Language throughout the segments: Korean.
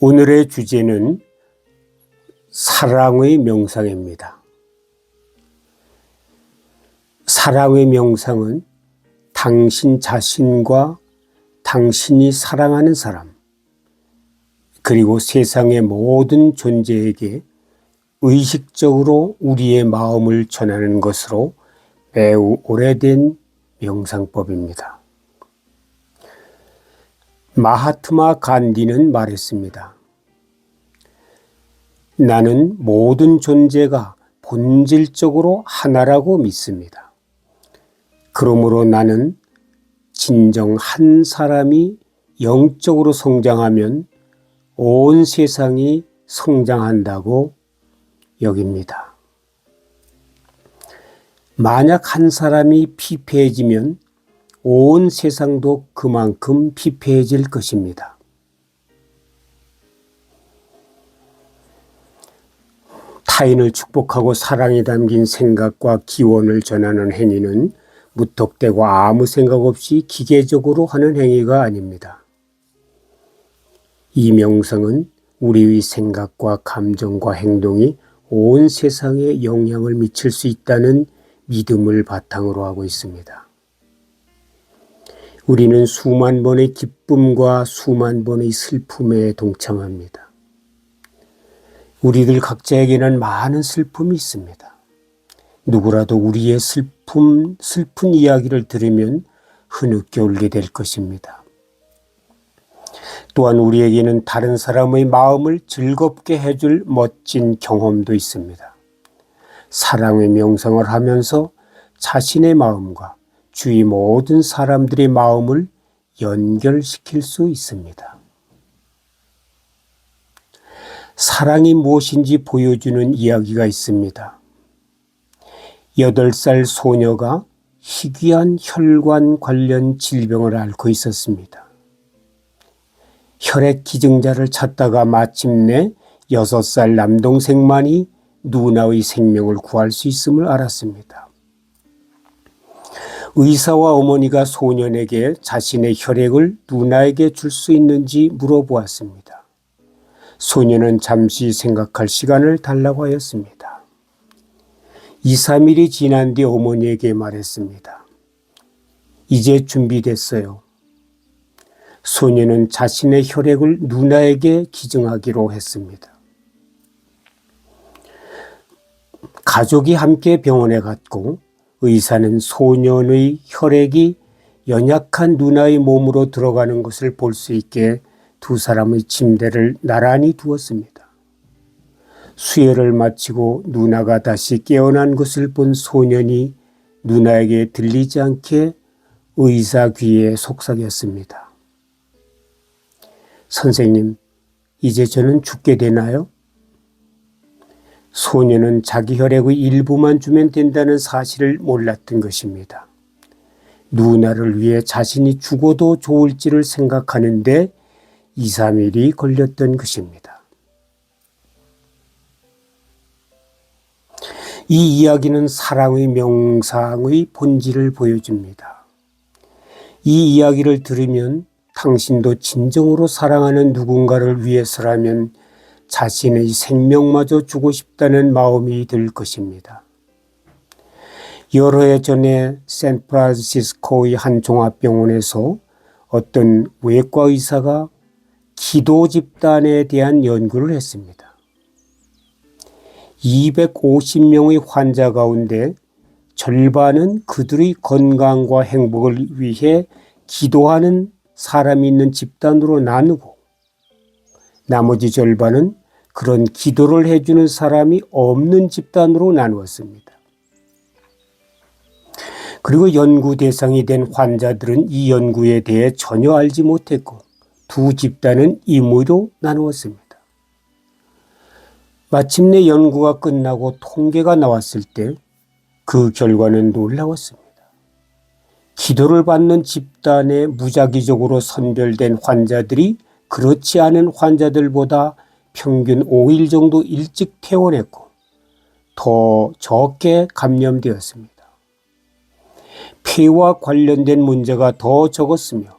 오늘의 주제는 사랑의 명상입니다. 사랑의 명상은 당신 자신과 당신이 사랑하는 사람, 그리고 세상의 모든 존재에게 의식적으로 우리의 마음을 전하는 것으로 매우 오래된 명상법입니다. 마하트마 간디는 말했습니다. 나는 모든 존재가 본질적으로 하나라고 믿습니다. 그러므로 나는 진정 한 사람이 영적으로 성장하면 온 세상이 성장한다고 여깁니다. 만약 한 사람이 피폐해지면 온 세상도 그만큼 피폐해질 것입니다. 타인을 축복하고 사랑이 담긴 생각과 기원을 전하는 행위는 무턱대고 아무 생각 없이 기계적으로 하는 행위가 아닙니다. 이 명상은 우리의 생각과 감정과 행동이 온 세상에 영향을 미칠 수 있다는 믿음을 바탕으로 하고 있습니다. 우리는 수만 번의 기쁨과 수만 번의 슬픔에 동참합니다. 우리들 각자에게는 많은 슬픔이 있습니다. 누구라도 우리의 슬픈 이야기를 들으면 흐느껴 울게 될 것입니다. 또한 우리에게는 다른 사람의 마음을 즐겁게 해줄 멋진 경험도 있습니다. 사랑의 명상을 하면서 자신의 마음과 주위 모든 사람들의 마음을 연결시킬 수 있습니다. 사랑이 무엇인지 보여주는 이야기가 있습니다. 8살 소녀가 희귀한 혈관 관련 질병을 앓고 있었습니다. 혈액 기증자를 찾다가 마침내 6살 남동생만이 누나의 생명을 구할 수 있음을 알았습니다. 의사와 어머니가 소년에게 자신의 혈액을 누나에게 줄 수 있는지 물어보았습니다. 소년은 잠시 생각할 시간을 달라고 하였습니다. 2, 3일이 지난 뒤 어머니에게 말했습니다. 이제 준비됐어요. 소년은 자신의 혈액을 누나에게 기증하기로 했습니다. 가족이 함께 병원에 갔고 의사는 소년의 혈액이 연약한 누나의 몸으로 들어가는 것을 볼 수 있게 두 사람의 침대를 나란히 두었습니다. 수혈을 마치고 누나가 다시 깨어난 것을 본 소년이 누나에게 들리지 않게 의사 귀에 속삭였습니다. 선생님, 이제 저는 죽게 되나요? 소년은 자기 혈액의 일부만 주면 된다는 사실을 몰랐던 것입니다. 누나를 위해 자신이 죽어도 좋을지를 생각하는데 2, 3일이 걸렸던 것입니다. 이 이야기는 사랑의 명상의 본질을 보여줍니다. 이 이야기를 들으면 당신도 진정으로 사랑하는 누군가를 위해서라면 자신의 생명마저 주고 싶다는 마음이 들 것입니다. 여러 해 전에 샌프란시스코의 한 종합병원에서 어떤 외과 의사가 기도 집단에 대한 연구를 했습니다. 250명의 환자 가운데 절반은 그들의 건강과 행복을 위해 기도하는 사람이 있는 집단으로 나누고 나머지 절반은 그런 기도를 해주는 사람이 없는 집단으로 나누었습니다. 그리고 연구 대상이 된 환자들은 이 연구에 대해 전혀 알지 못했고 두 집단은 임의로 나누었습니다. 마침내 연구가 끝나고 통계가 나왔을 때 그 결과는 놀라웠습니다. 기도를 받는 집단에 무작위적으로 선별된 환자들이 그렇지 않은 환자들보다 평균 5일 정도 일찍 퇴원했고 더 적게 감염되었습니다. 폐와 관련된 문제가 더 적었으며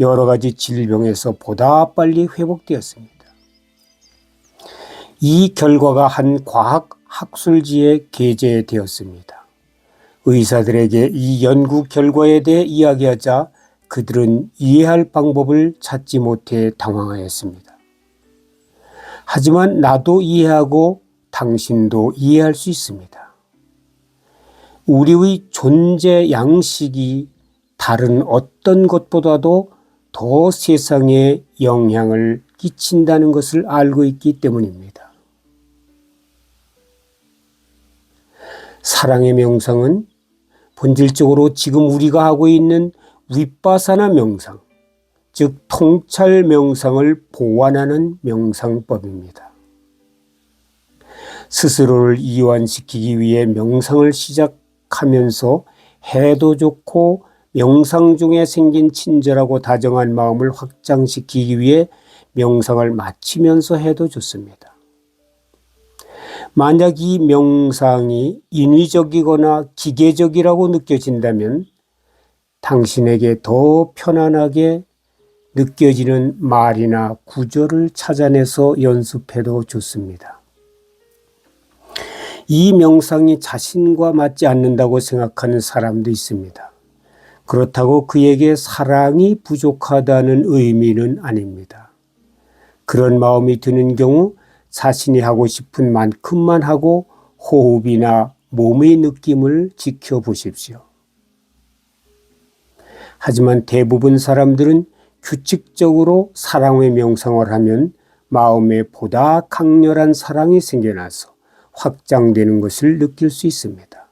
여러 가지 질병에서 보다 빨리 회복되었습니다. 이 결과가 한 과학 학술지에 게재되었습니다. 의사들에게 이 연구 결과에 대해 이야기하자 그들은 이해할 방법을 찾지 못해 당황하였습니다. 하지만 나도 이해하고 당신도 이해할 수 있습니다. 우리의 존재 양식이 다른 어떤 것보다도 더 세상에 영향을 끼친다는 것을 알고 있기 때문입니다. 사랑의 명상은 본질적으로 지금 우리가 하고 있는 윗바사나 명상, 즉 통찰 명상을 보완하는 명상법입니다. 스스로를 이완시키기 위해 명상을 시작하면서 해도 좋고 명상 중에 생긴 친절하고 다정한 마음을 확장시키기 위해 명상을 마치면서 해도 좋습니다. 만약 이 명상이 인위적이거나 기계적이라고 느껴진다면 당신에게 더 편안하게 느껴지는 말이나 구절을 찾아내서 연습해도 좋습니다. 이 명상이 자신과 맞지 않는다고 생각하는 사람도 있습니다. 그렇다고 그에게 사랑이 부족하다는 의미는 아닙니다. 그런 마음이 드는 경우 자신이 하고 싶은 만큼만 하고 호흡이나 몸의 느낌을 지켜보십시오. 하지만 대부분 사람들은 규칙적으로 사랑의 명상을 하면 마음에 보다 강렬한 사랑이 생겨나서 확장되는 것을 느낄 수 있습니다.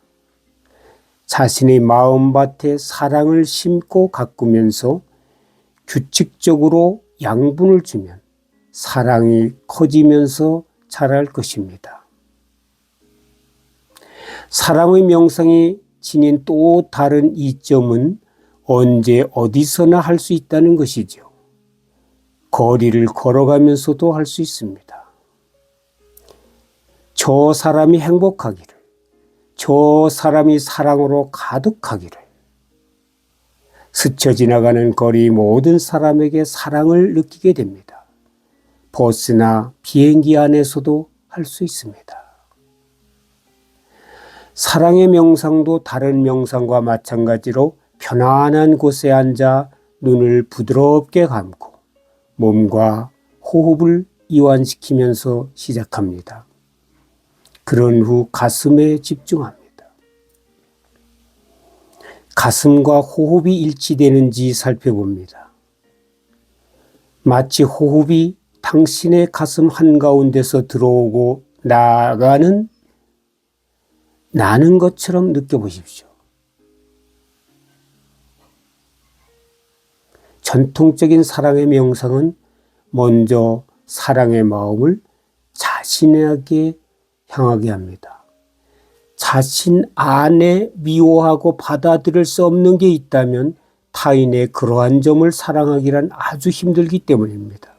자신의 마음밭에 사랑을 심고 가꾸면서 규칙적으로 양분을 주면 사랑이 커지면서 자랄 것입니다. 사랑의 명상이 지닌 또 다른 이점은 언제 어디서나 할 수 있다는 것이죠. 거리를 걸어가면서도 할 수 있습니다. 저 사람이 행복하기를, 저 사람이 사랑으로 가득하기를, 스쳐 지나가는 거리 모든 사람에게 사랑을 느끼게 됩니다. 버스나 비행기 안에서도 할 수 있습니다. 사랑의 명상도 다른 명상과 마찬가지로 편안한 곳에 앉아 눈을 부드럽게 감고 몸과 호흡을 이완시키면서 시작합니다. 그런 후 가슴에 집중합니다. 가슴과 호흡이 일치되는지 살펴봅니다. 마치 호흡이 당신의 가슴 한가운데서 들어오고 나가는 나는 것처럼 느껴보십시오. 전통적인 사랑의 명상은 먼저 사랑의 마음을 자신에게 향하게 합니다. 자신 안에 미워하고 받아들일 수 없는 게 있다면 타인의 그러한 점을 사랑하기란 아주 힘들기 때문입니다.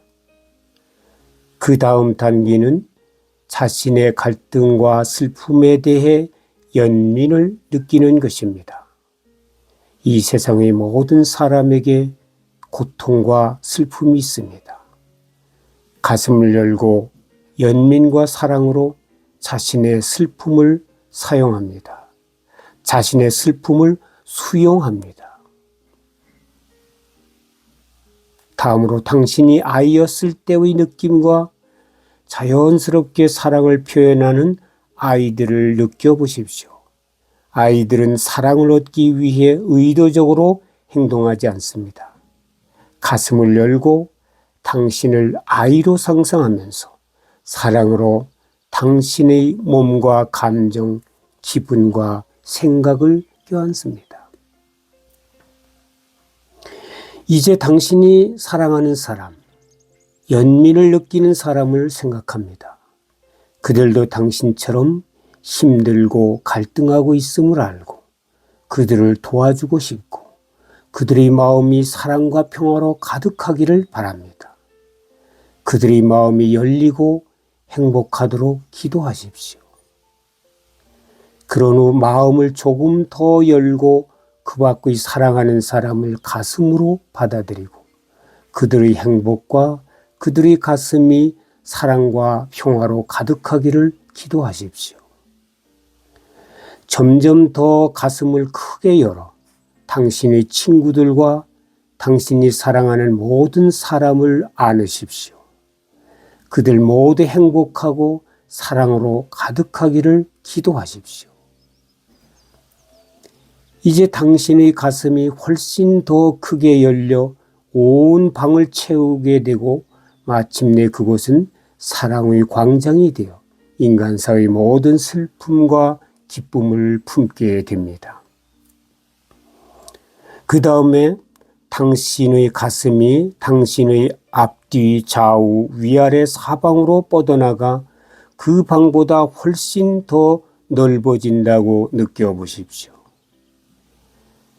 그 다음 단계는 자신의 갈등과 슬픔에 대해 연민을 느끼는 것입니다. 이 세상의 모든 사람에게 고통과 슬픔이 있습니다. 가슴을 열고 연민과 사랑으로 자신의 슬픔을 사용합니다. 자신의 슬픔을 수용합니다. 다음으로 당신이 아이였을 때의 느낌과 자연스럽게 사랑을 표현하는 아이들을 느껴보십시오. 아이들은 사랑을 얻기 위해 의도적으로 행동하지 않습니다. 가슴을 열고 당신을 아이로 상상하면서 사랑으로 당신의 몸과 감정, 기분과 생각을 껴안습니다. 이제 당신이 사랑하는 사람, 연민을 느끼는 사람을 생각합니다. 그들도 당신처럼 힘들고 갈등하고 있음을 알고 그들을 도와주고 싶고 그들의 마음이 사랑과 평화로 가득하기를 바랍니다. 그들의 마음이 열리고 행복하도록 기도하십시오. 그런 후 마음을 조금 더 열고 그 밖의 사랑하는 사람을 가슴으로 받아들이고 그들의 행복과 그들의 가슴이 사랑과 평화로 가득하기를 기도하십시오. 점점 더 가슴을 크게 열어 당신의 친구들과 당신이 사랑하는 모든 사람을 안으십시오. 그들 모두 행복하고 사랑으로 가득하기를 기도하십시오. 이제 당신의 가슴이 훨씬 더 크게 열려 온 방을 채우게 되고 마침내 그곳은 사랑의 광장이 되어 인간사의 모든 슬픔과 기쁨을 품게 됩니다. 그 다음에 당신의 가슴이 당신의 앞뒤 좌우 위아래 사방으로 뻗어나가 그 방보다 훨씬 더 넓어진다고 느껴보십시오.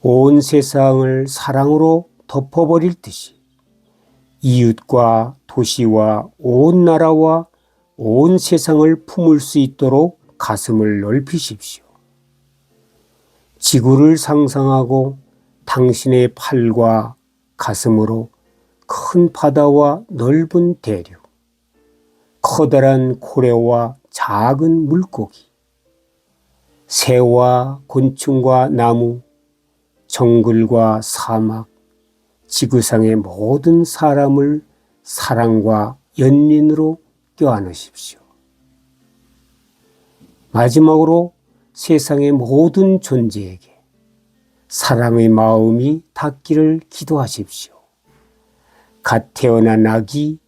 온 세상을 사랑으로 덮어버릴 듯이 이웃과 도시와 온 나라와 온 세상을 품을 수 있도록 가슴을 넓히십시오. 지구를 상상하고 당신의 팔과 가슴으로 큰 바다와 넓은 대륙, 커다란 고래와 작은 물고기, 새와 곤충과 나무, 정글과 사막, 지구상의 모든 사람을 사랑과 연민으로 껴안으십시오. 마지막으로 세상의 모든 존재에게 사랑의 마음이 닿기를 기도하십시오. 갓 태어난 아기,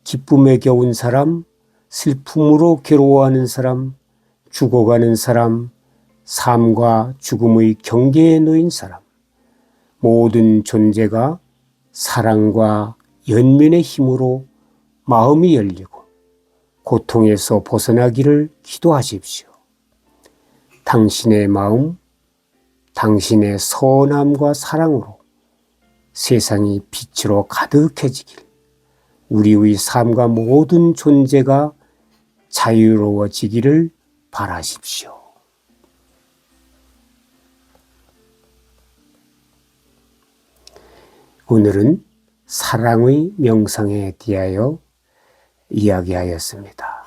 기쁨에 겨운 사람, 슬픔으로 괴로워하는 사람, 죽어가는 사람, 삶과 죽음의 경계에 놓인 사람, 모든 존재가 사랑과 연민의 힘으로 마음이 열리고 고통에서 벗어나기를 기도하십시오. 당신의 마음, 당신의 선함과 사랑으로 세상이 빛으로 가득해지길, 우리의 삶과 모든 존재가 자유로워지기를 바라십시오. 오늘은 사랑의 명상에 대하여 이야기하였습니다.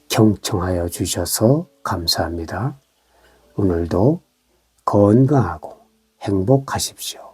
경청하여 주셔서 감사합니다. 오늘도 건강하고 행복하십시오.